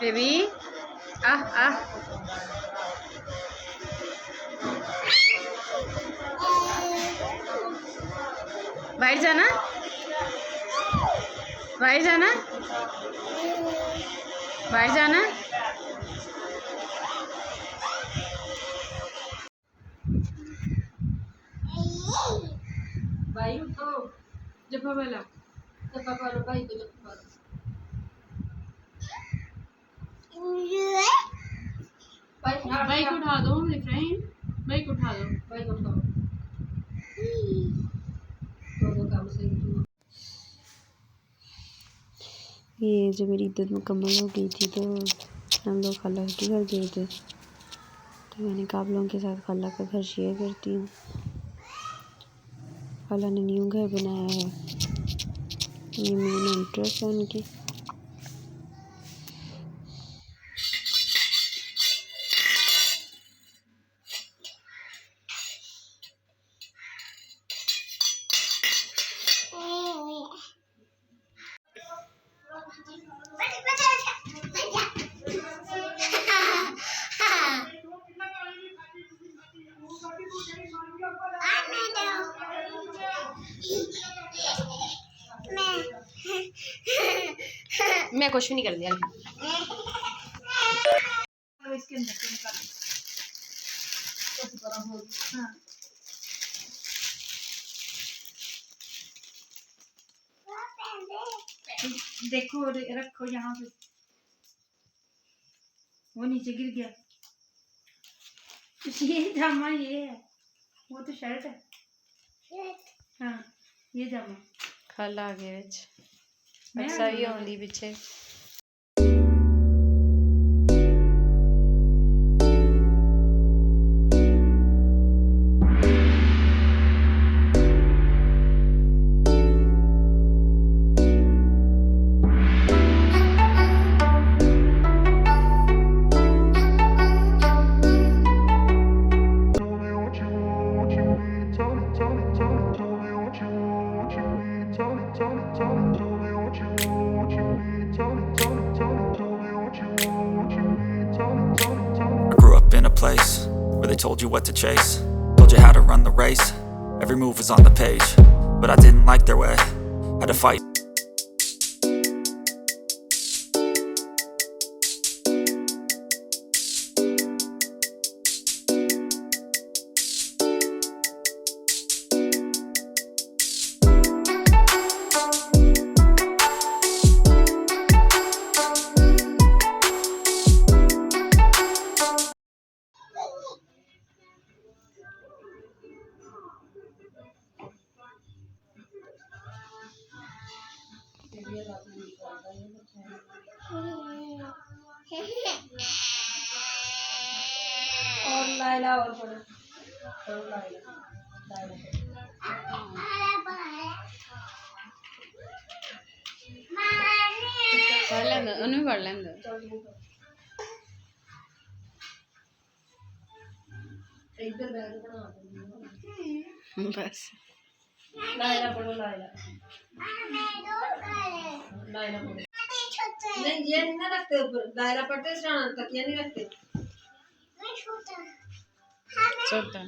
Baby आ आ बाहर जाना, बाहर जाना, बाहर जाना। भाई उठो, जप्पा वाला जप्पा करो, भाई को जप्पा करो। बाइक उठा दो इफ्राहिम, बाइक उठा दो, बाइक उठाओ। ये जो मेरी इद्दत मुकम्मल हो गई थी तो हम लोग खाला के घर गए थे, तो मैंने कहा आप लोगों के साथ खाला का घर शेयर करती हूँ। खाला ने न्यू घर बनाया है, ये मेन एंट्रेंस है उनकी। मैं कुछ भी नहीं कर दिया। इसके अंदर से निकाल। हाँ। देखो रखो यहाँ पे, वो नीचे गिर गया। ये जामा ये है, वो तो शर्ट है। हाँ ये जामा खाला आगे विच अच्छा ही होंदी पीछे। Place where they told you what to chase, told you how to run the race. Every move was on the page, but I didn't like their way. Had to fight. और लाइला और पढ़ो, और लाइला पढ़ लेंगे, उन्हें पढ़ लेंगे इधर बैठ बना बस। लाइला पढ़ो, लाइला लाइला पढ़ो। नहीं ये नहीं ना रखते ऊपर, दायरा पढ़ते तकिया नहीं रखते। छोटा